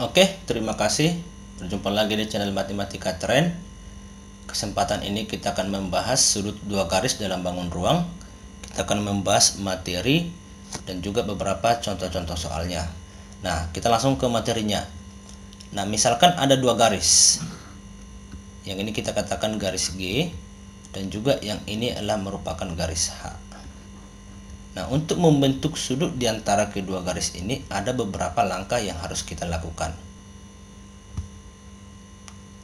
Oke, terima kasih. Berjumpa lagi di channel Matematika Tren. Kesempatan ini kita akan membahas sudut dua garis dalam bangun ruang. Kita akan membahas materi dan juga beberapa contoh-contoh soalnya. Nah, kita langsung ke materinya. Nah, misalkan ada dua garis. Yang ini kita katakan garis G, dan juga yang ini adalah merupakan garis H. Nah, untuk membentuk sudut di antara kedua garis ini ada beberapa langkah yang harus kita lakukan.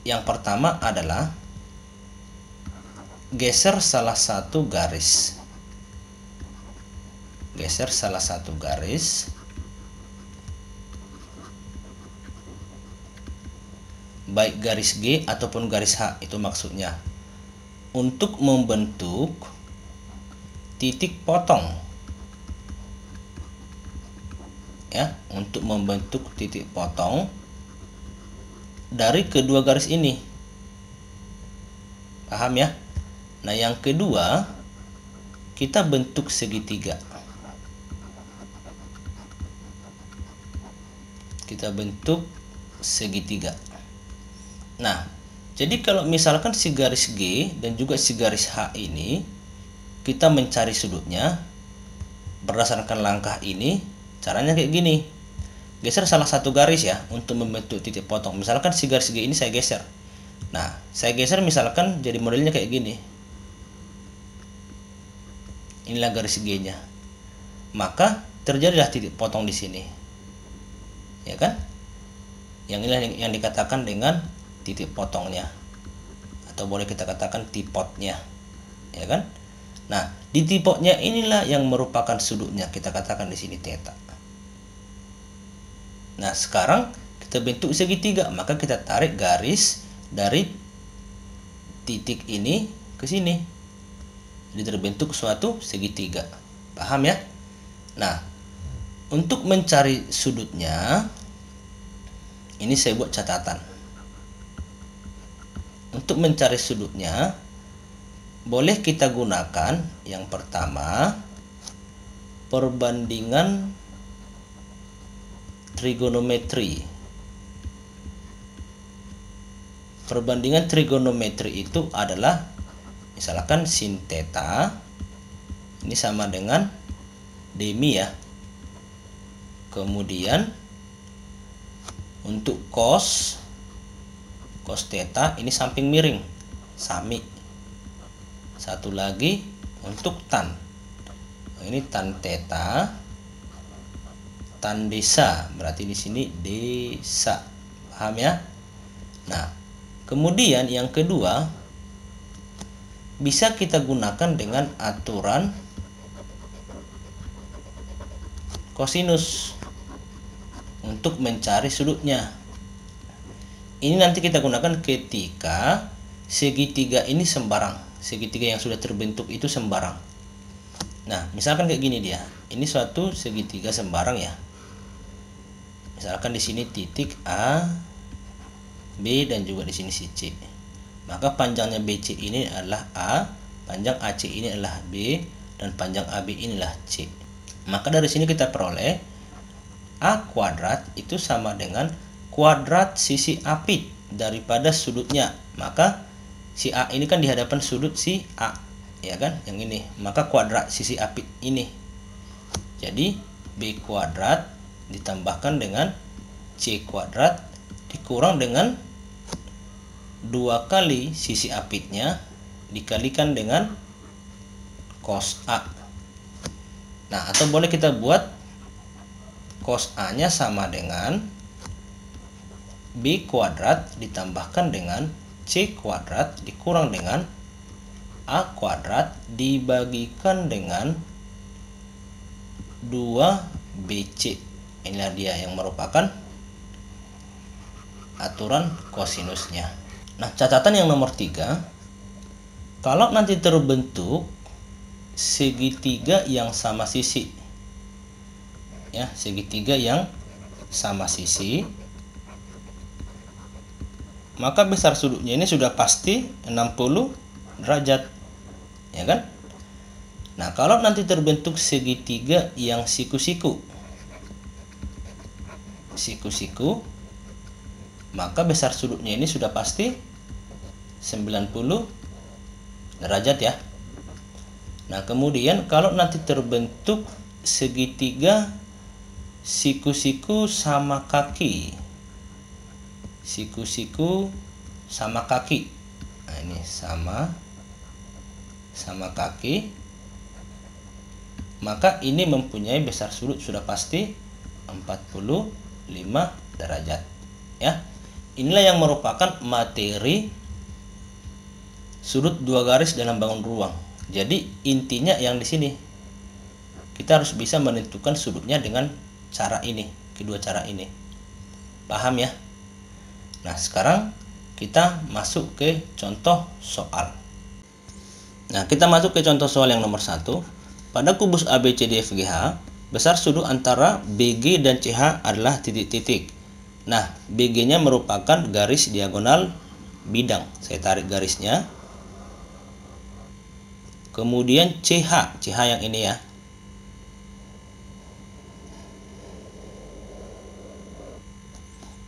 Yang pertama adalah geser salah satu garis. Geser salah satu garis. Baik garis G ataupun garis H, itu maksudnya. Untuk membentuk titik potong. Ya, untuk membentuk titik potong dari kedua garis ini. Paham ya? Nah, yang kedua, kita bentuk segitiga. Kita bentuk segitiga. Nah, jadi kalau misalkan si garis G dan juga si garis H ini, kita mencari sudutnya berdasarkan langkah ini. Caranya kayak gini. Geser salah satu garis ya untuk membentuk titik potong. Misalkan si garis G ini saya geser. Nah, saya geser misalkan jadi modelnya kayak gini. Inilah garis G-nya. Maka terjadilah titik potong di sini. Ya kan? Yang inilah yang dikatakan dengan titik potongnya. Atau boleh kita katakan tipotnya. Ya kan? Nah, di tipotnya inilah yang merupakan sudutnya. Kita katakan di sini theta. Nah, sekarang kita bentuk segitiga, maka kita tarik garis dari titik ini ke sini. Jadi terbentuk suatu segitiga. Paham ya? Nah, untuk mencari sudutnya, ini saya buat catatan. Untuk mencari sudutnya, boleh kita gunakan yang pertama perbandingan trigonometri. Perbandingan trigonometri itu adalah misalkan sin theta ini sama dengan demi ya. Kemudian untuk cos theta ini samping miring, sami. Satu lagi untuk tan. Ini tan theta, tan desa, berarti di sini desa. Paham ya? Nah, kemudian yang kedua bisa kita gunakan dengan aturan kosinus untuk mencari sudutnya. Ini nanti kita gunakan ketika segitiga ini sembarang. Segitiga yang sudah terbentuk itu sembarang. Nah, misalkan kayak gini dia. Ini suatu segitiga sembarang ya. Misalkan di sini titik A, B dan juga di sini si C. Maka panjangnya BC ini adalah A, panjang AC ini adalah B, dan panjang AB inilah C. Maka dari sini kita peroleh A kuadrat itu sama dengan kuadrat sisi apit daripada sudutnya. Maka si A ini kan di hadapan sudut si A, ya kan? Yang ini. Maka kuadrat sisi apit ini. Jadi B kuadrat ditambahkan dengan C kuadrat dikurang dengan 2 kali sisi apitnya dikalikan dengan cos A. Nah, atau boleh kita buat cos A-nya sama dengan B kuadrat ditambahkan dengan C kuadrat dikurang dengan A kuadrat dibagikan dengan 2BC. Inilah dia yang merupakan aturan kosinusnya. Nah, catatan yang nomor 3, kalau nanti terbentuk segitiga yang sama sisi, ya, segitiga yang sama sisi, maka besar sudutnya ini sudah pasti 60 derajat, ya kan? Nah, kalau nanti terbentuk segitiga yang siku-siku, maka besar sudutnya ini sudah pasti 90 derajat ya. Nah, kemudian kalau nanti terbentuk segitiga siku-siku sama kaki. Siku-siku sama kaki. Nah, ini sama kaki. Maka ini mempunyai besar sudut sudah pasti 45 derajat ya. Inilah yang merupakan materi sudut dua garis dalam bangun ruang. Jadi intinya yang di sini kita harus bisa menentukan sudutnya dengan cara ini, kedua cara ini. Paham ya? Nah, sekarang kita masuk ke contoh soal. Nah, kita masuk ke contoh soal yang nomor 1. Pada kubus ABCDFGH, besar sudut antara BG dan CH adalah titik-titik. Nah, BG-nya merupakan garis diagonal bidang. Saya tarik garisnya. Kemudian CH yang ini ya.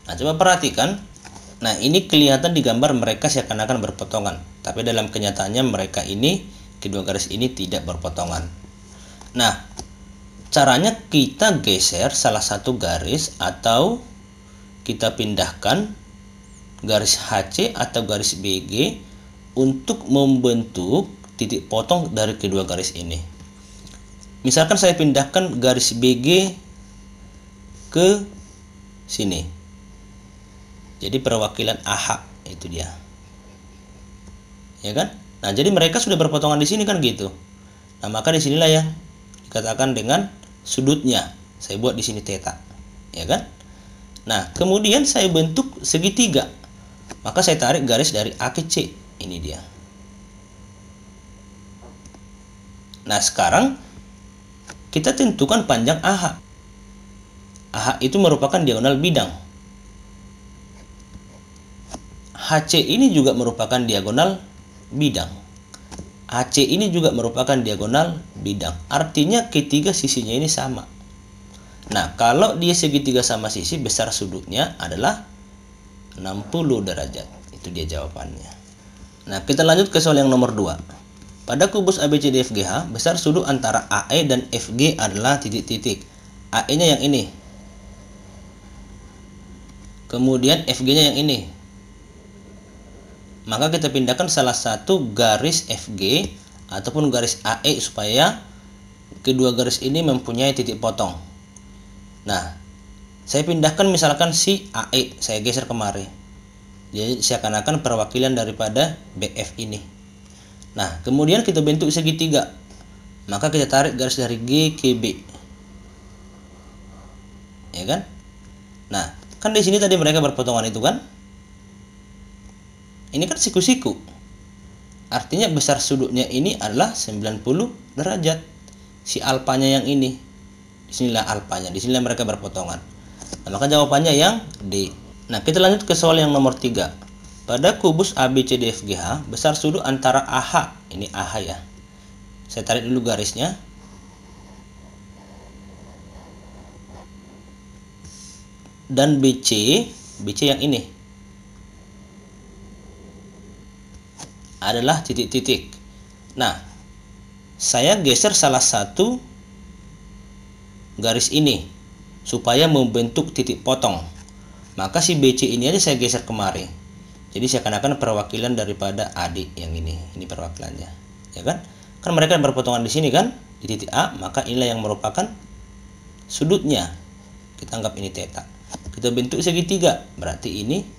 Nah, coba perhatikan. Nah, ini kelihatan di gambar mereka seakan-akan berpotongan. Tapi dalam kenyataannya mereka ini, kedua garis ini tidak berpotongan. Nah, caranya kita geser salah satu garis atau kita pindahkan garis HC atau garis BG untuk membentuk titik potong dari kedua garis ini. Misalkan saya pindahkan garis BG ke sini. Jadi perwakilan AH itu dia. Ya kan? Nah, jadi mereka sudah berpotongan di sini kan gitu. Nah, maka di sinilah yang dikatakan dengan sudutnya. Saya buat di sini theta. Ya kan? Nah, kemudian saya bentuk segitiga. Maka saya tarik garis dari A ke C. Ini dia. Nah, sekarang kita tentukan panjang AH. AH itu merupakan diagonal bidang. HC ini juga merupakan diagonal bidang. AC ini juga merupakan diagonal bidang. Artinya ketiga sisinya ini sama. Nah, kalau dia segitiga sama sisi, besar sudutnya adalah 60 derajat. Itu dia jawabannya. Nah, kita lanjut ke soal yang nomor 2. Pada kubus ABCDFGH, besar sudut antara AE dan FG adalah titik-titik. AE-nya yang ini. Kemudian FG-nya yang ini. Maka kita pindahkan salah satu garis FG ataupun garis AE supaya kedua garis ini mempunyai titik potong. Nah, saya pindahkan misalkan si AE, saya geser kemari. Jadi seakan-akan perwakilan daripada BF ini. Nah, kemudian kita bentuk segitiga. Maka kita tarik garis dari G ke B. Ya kan? Nah, kan di sini tadi mereka berpotongan itu kan? Ini kan siku-siku. Artinya besar sudutnya ini adalah 90 derajat. Si alfanya yang ini. Disinilah alfanya. Disinilah mereka berpotongan. Nah, maka jawabannya yang D. Nah, kita lanjut ke soal yang nomor 3. Pada kubus ABCDFGH, besar sudut antara AH. Ini AH ya. Saya tarik dulu garisnya. Dan BC yang ini adalah titik-titik. Nah, saya geser salah satu garis ini supaya membentuk titik potong. Maka si BC ini aja saya geser kemari. Jadi seakan-akan perwakilan daripada AD yang ini. Ini perwakilannya. Ya kan? Kan mereka berpotongan di sini kan? Di titik A, maka inilah yang merupakan sudutnya. Kita anggap ini theta. Kita bentuk segitiga. Berarti ini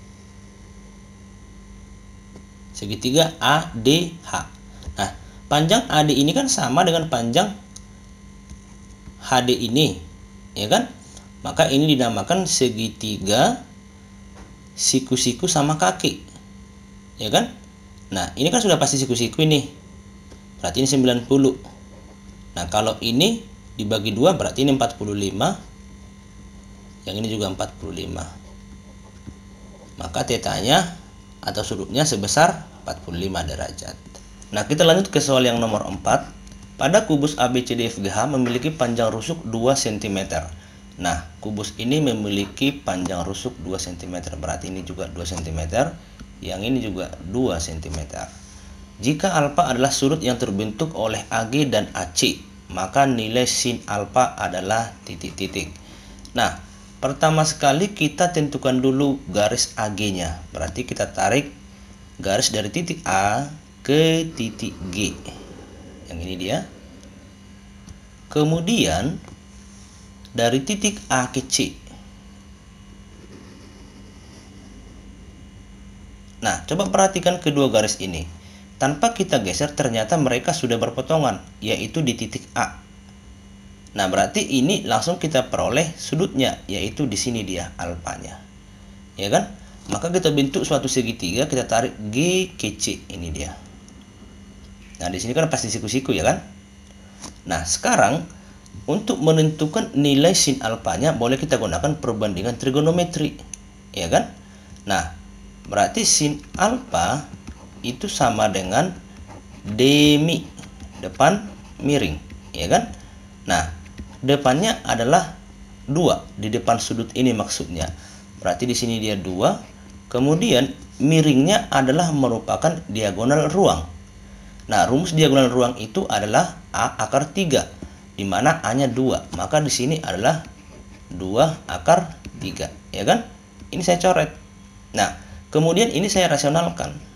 segitiga ADH. Nah, panjang AD ini kan sama dengan panjang HD ini, ya kan? Maka ini dinamakan segitiga siku-siku sama kaki, ya kan? Nah, ini kan sudah pasti siku-siku ini. Berarti ini 90. Nah, kalau ini dibagi 2 berarti ini 45. Yang ini juga 45. Maka tetanya atau sudutnya sebesar 45 derajat. Nah, kita lanjut ke soal yang nomor 4. Pada kubus ABCDFGH memiliki panjang rusuk 2 cm Nah, kubus ini memiliki panjang rusuk 2 cm, berarti ini juga 2 cm, yang ini juga 2 cm. Jika alfa adalah sudut yang terbentuk oleh AG dan AC, maka nilai sin alfa adalah titik-titik. Nah, pertama sekali kita tentukan dulu garis AG-nya. Berarti kita tarik garis dari titik A ke titik G. Yang ini dia. Kemudian dari titik A ke C. Nah, coba perhatikan kedua garis ini. Tanpa kita geser, ternyata mereka sudah berpotongan, yaitu di titik A. Nah, berarti ini langsung kita peroleh sudutnya, yaitu di sini dia alfanya. Ya kan? Maka kita bentuk suatu segitiga, kita tarik G ke C, ini dia. Nah, di sini kan pasti siku-siku ya kan? Nah, sekarang untuk menentukan nilai sin alfanya boleh kita gunakan perbandingan trigonometri, ya kan? Nah, berarti sin alfa itu sama dengan demi depan miring, ya kan? Nah, depannya adalah 2 di depan sudut ini maksudnya. Berarti di sini dia 2. Kemudian miringnya adalah merupakan diagonal ruang. Nah, rumus diagonal ruang itu adalah A akar 3, di mana A-nya 2. Maka di sini adalah 2 akar 3, ya kan? Ini saya coret. Nah, kemudian ini saya rasionalkan.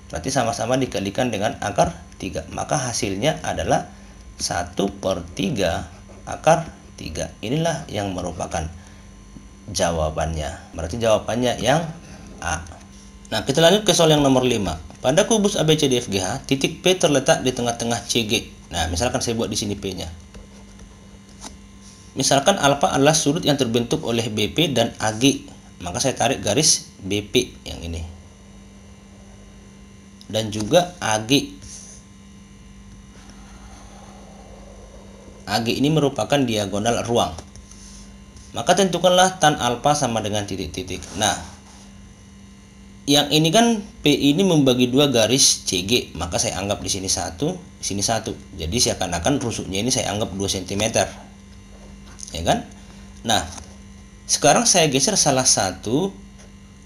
Berarti sama-sama dikalikan dengan akar 3. Maka hasilnya adalah 1/3 akar 3. Inilah yang merupakan jawabannya. Berarti jawabannya yang A. Nah, kita lanjut ke soal yang nomor 5. Pada kubus ABCDFGH, titik P terletak di tengah-tengah CG. Nah, misalkan saya buat di sini P-nya. Misalkan alfa adalah sudut yang terbentuk oleh BP dan AG. Maka saya tarik garis BP yang ini. Dan juga AG. AG ini merupakan diagonal ruang. Maka tentukanlah tan alfa sama dengan titik-titik. Nah, yang ini kan P ini membagi 2 garis CG, maka saya anggap di sini 1, di sini 1. Jadi seakan-akan rusuknya ini saya anggap 2 cm. Ya kan? Nah, sekarang saya geser salah satu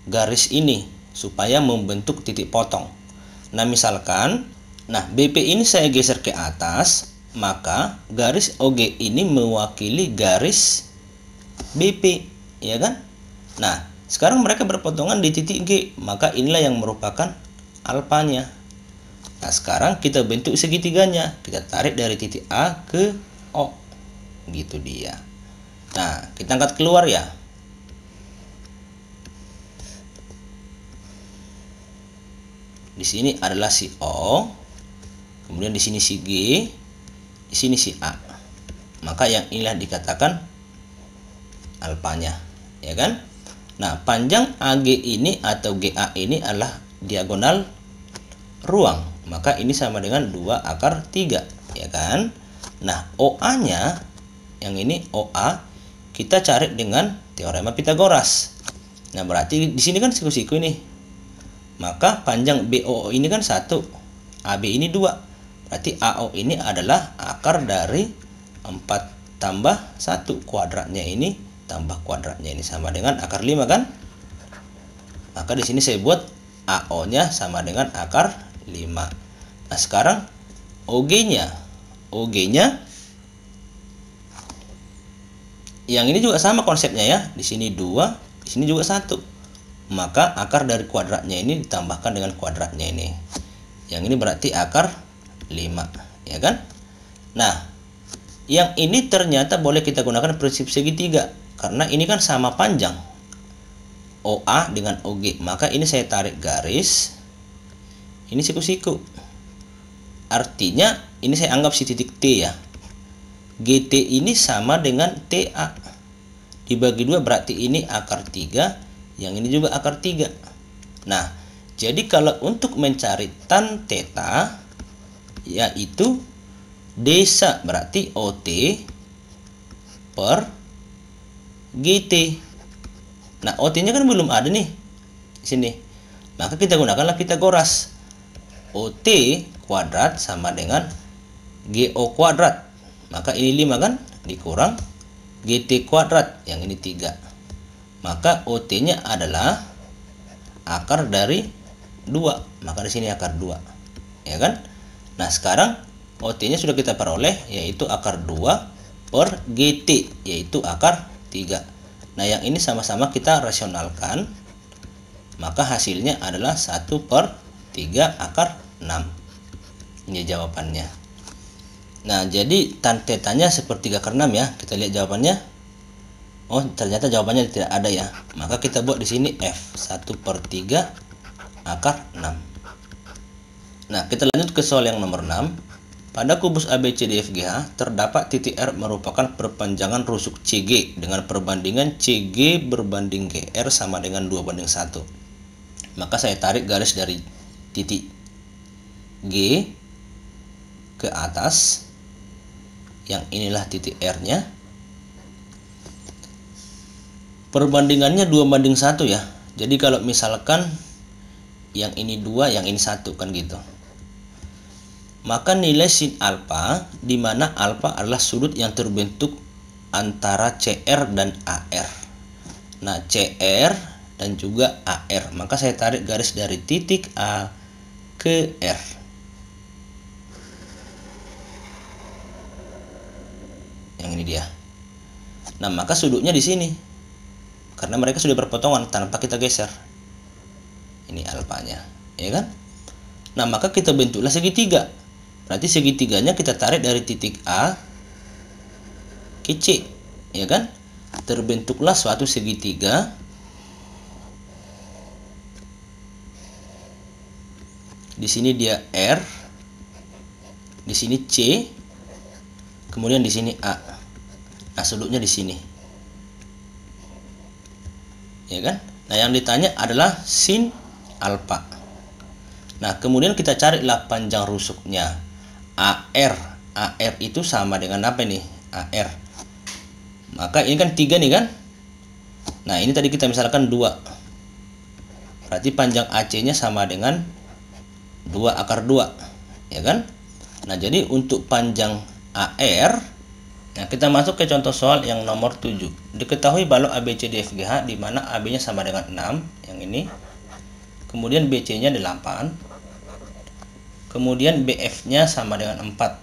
garis ini supaya membentuk titik potong. Nah, misalkan, BP ini saya geser ke atas, maka garis OG ini mewakili garis BP, ya kan? Nah, sekarang mereka berpotongan di titik G, maka inilah yang merupakan alfanya. Nah, sekarang kita bentuk segitiganya. Kita tarik dari titik A ke O. Gitu dia. Nah, kita angkat keluar ya. Di sini adalah si O. Kemudian di sini si G. Di sini si A. Maka yang inilah dikatakan alfanya, ya kan? Nah, panjang AG ini atau GA ini adalah diagonal ruang. Maka ini sama dengan 2 akar 3, ya kan? Nah, OA-nya, yang ini OA, kita cari dengan teorema Pitagoras. Nah, berarti di sini kan siku-siku ini. Maka panjang BO ini kan 1, AB ini 2. Berarti AO ini adalah akar dari 4 tambah 1, kuadratnya ini tambah kuadratnya ini sama dengan akar 5 kan? Maka di sini saya buat AO-nya sama dengan akar 5. Nah, sekarang OG-nya yang ini juga sama konsepnya ya. Di sini 2, di sini juga 1. Maka akar dari kuadratnya ini ditambahkan dengan kuadratnya ini. Yang ini berarti akar 5, ya kan? Nah, yang ini ternyata boleh kita gunakan prinsip segitiga. Karena ini kan sama panjang OA dengan OG. Maka ini saya tarik garis. Ini siku-siku. Artinya ini saya anggap si titik T ya. GT ini sama dengan TA. Dibagi 2 berarti ini akar 3. Yang ini juga akar 3. Nah, jadi kalau untuk mencari tan theta, yaitu desa berarti OT per GT. Nah, OT-nya kan belum ada nih di sini. Maka kita gunakanlah Pitagoras. OT kuadrat sama dengan GO kuadrat. Maka ini 5 kan dikurang GT kuadrat, yang ini 3. Maka OT-nya adalah akar dari 2. Maka di sini akar 2. Ya kan? Nah, sekarang OT-nya sudah kita peroleh, yaitu akar 2 per GT, yaitu akar 3. Nah, yang ini sama-sama kita rasionalkan. Maka hasilnya adalah 1 per 3 akar 6. Ini jawabannya. Nah, jadi tan tetanya sepertiga akar 6 ya. Kita lihat jawabannya. Oh, ternyata jawabannya tidak ada ya. Maka kita buat di sini F 1 per 3 akar 6. Nah, kita lanjut ke soal yang nomor 6. Pada kubus ABCDFGH terdapat titik R merupakan perpanjangan rusuk CG dengan perbandingan CG berbanding GR sama dengan 2:1. Maka saya tarik garis dari titik G ke atas. Yang inilah titik R-nya. Perbandingannya 2:1 ya. Jadi kalau misalkan yang ini 2, yang ini 1 kan gitu. Maka nilai sin alfa, di mana alfa adalah sudut yang terbentuk antara CR dan AR. Nah, CR dan juga AR. Maka saya tarik garis dari titik A ke R. Yang ini dia. Nah, maka sudutnya di sini. Karena mereka sudah berpotongan tanpa kita geser. Ini alfanya, ya kan? Nah, maka kita bentuklah segitiga. Berarti segitiganya kita tarik dari titik A ke C, ya kan? Terbentuklah suatu segitiga. Di sini dia R, di sini C, kemudian di sini A. Nah, sudutnya di sini. Ya kan? Nah, yang ditanya adalah sin alfa. Nah, kemudian kita carilah panjang rusuknya. AR itu sama dengan apa nih? AR. Maka ini kan 3 nih kan? Nah, ini tadi kita misalkan 2. Berarti panjang AC-nya sama dengan 2 akar 2, ya kan? Nah, jadi untuk panjang AR, nah kita masuk ke contoh soal yang nomor 7. Diketahui balok ABCDFGH di mana AB-nya sama dengan 6, yang ini. Kemudian BC-nya 8. Kemudian BF-nya sama dengan 4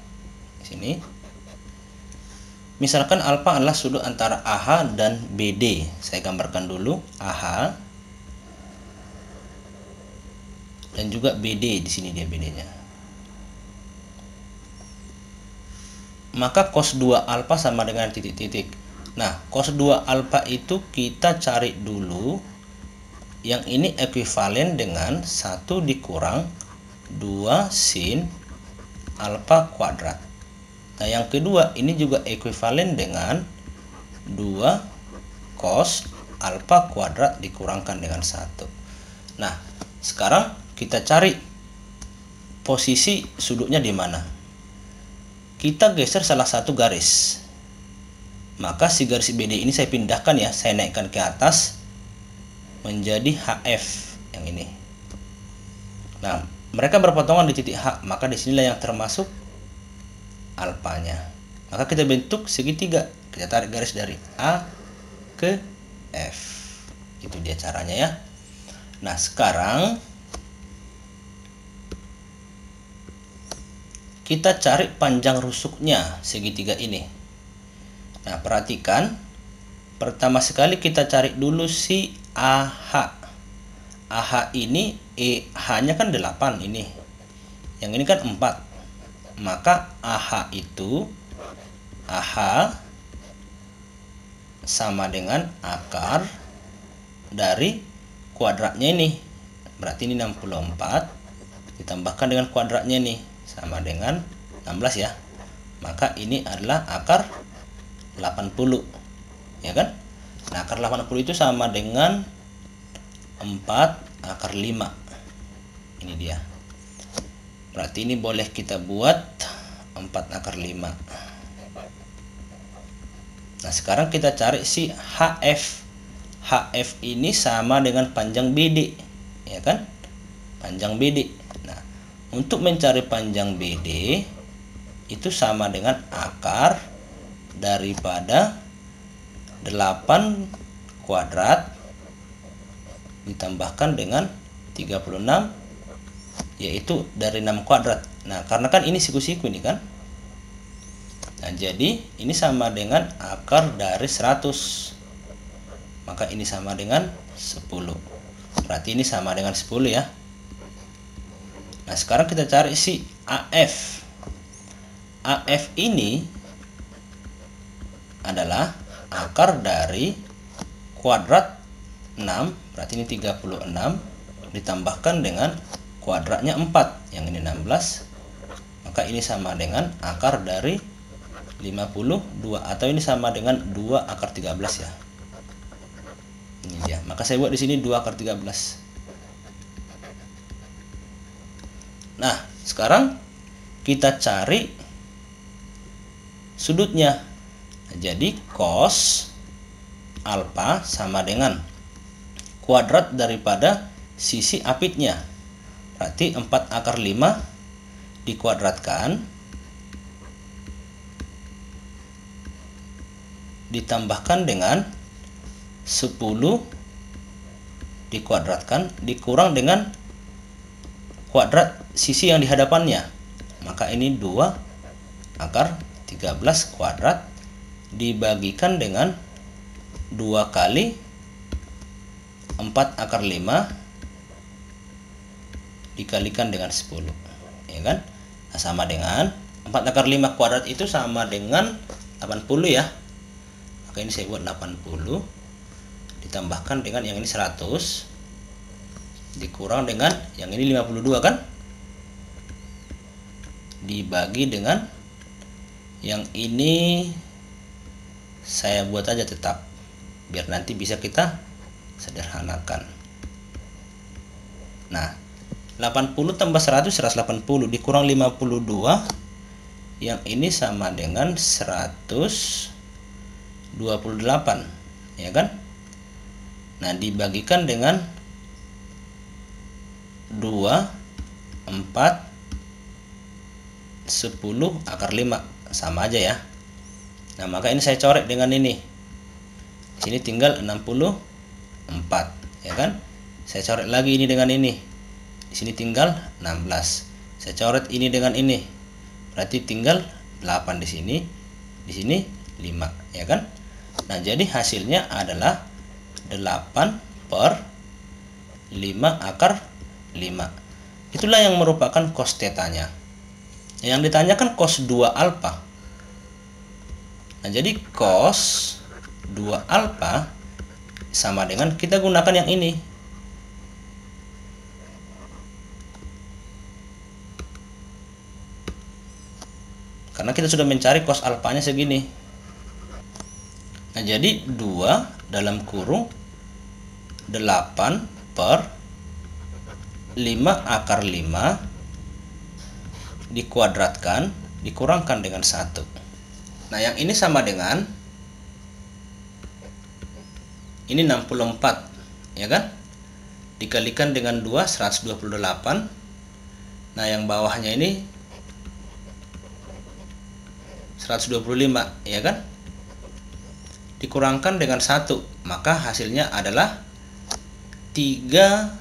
di sini. Misalkan alfa adalah sudut antara AH dan BD. Saya gambarkan dulu AH dan juga BD, di sini dia BD-nya. Maka cos 2 alfa sama dengan titik-titik. Nah, cos 2 alfa itu kita cari dulu. Yang ini ekuivalen dengan 1 dikurang 2 sin alfa kuadrat. Nah, yang kedua ini juga ekuivalen dengan 2 cos alfa kuadrat dikurangkan dengan 1. Nah, sekarang kita cari posisi sudutnya di mana. Kita geser salah satu garis. Maka si garis BD ini saya pindahkan ya, saya naikkan ke atas menjadi HF yang ini. Nah, mereka berpotongan di titik H, maka disinilah yang termasuk alfanya. Maka kita bentuk segitiga. Kita tarik garis dari A ke F. Itu dia caranya ya. Nah, sekarang kita cari panjang rusuknya segitiga ini. Nah, perhatikan. Pertama sekali kita cari dulu si AH. AH ini H-nya kan 8 ini. Yang ini kan 4. Maka AH itu AH sama dengan akar dari kuadratnya ini. Berarti ini 64 ditambahkan dengan kuadratnya nih sama dengan 16 ya. Maka ini adalah akar 80. Ya kan? Nah, akar 80 itu sama dengan 4 akar 5. Ini dia. Berarti ini boleh kita buat 4 akar 5. Nah, sekarang kita cari si HF. HF ini sama dengan panjang BD, ya kan? Panjang BD. Nah, untuk mencari panjang BD itu sama dengan akar daripada 8 kuadrat ditambahkan dengan 36, yaitu dari 6 kuadrat. Nah, karena kan ini siku-siku ini kan. Nah, jadi ini sama dengan akar dari 100. Maka ini sama dengan 10. Berarti ini sama dengan 10 ya. Nah, sekarang kita cari si AF. AF ini adalah akar dari kuadrat 6, berarti ini 36 ditambahkan dengan kuadratnya 4, yang ini 16. Maka ini sama dengan akar dari 52, atau ini sama dengan 2 akar 13 ya. Ini dia. Maka saya buat di sini 2 akar 13. Nah, sekarang kita cari sudutnya. Nah, jadi cos alfa sama dengan kuadrat daripada sisi apitnya. Berarti 4 akar 5 dikuadratkan ditambahkan dengan 10 dikuadratkan dikurang dengan kuadrat sisi yang di hadapannya. Maka ini 2 akar 13 kuadrat dibagikan dengan 2 kali 4 akar 5 dikalikan dengan 10, ya kan? Nah, sama dengan 4 akar 5 kuadrat itu sama dengan 80 ya. Maka ini saya buat 80 ditambahkan dengan yang ini 100 dikurang dengan yang ini 52 kan, dibagi dengan yang ini saya buat aja tetap biar nanti bisa kita sederhanakan. Nah, 80 tambah 100 180 dikurang 52, yang ini sama dengan 128, ya kan? Nah, dibagikan dengan 2, 4, 10 akar 5 sama aja ya. Nah, maka ini saya coret dengan ini. Di sini tinggal 64, ya kan? Saya coret lagi ini dengan ini. Di sini tinggal 16. Saya coret ini dengan ini. Berarti tinggal 8 di sini 5, ya kan? Nah, jadi hasilnya adalah 8 per 5 akar 5. Itulah yang merupakan cos tetanya. Yang ditanyakan cos 2 alfa. Nah, jadi cos 2 alfa sama dengan kita gunakan yang ini. Karena kita sudah mencari cos alfanya segini. Nah, jadi 2 dalam kurung 8 per 5 akar 5 dikuadratkan dikurangkan dengan 1. Nah, yang ini sama dengan ini 64, ya kan? Dikalikan dengan 2 128. Nah, yang bawahnya ini 125, ya kan? Dikurangkan dengan 1, maka hasilnya adalah 3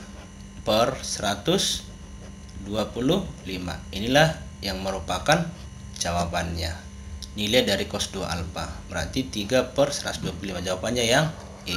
per 125. Inilah yang merupakan jawabannya. Nilai dari cos 2 alfa berarti 3 per 125. Jawabannya yang E.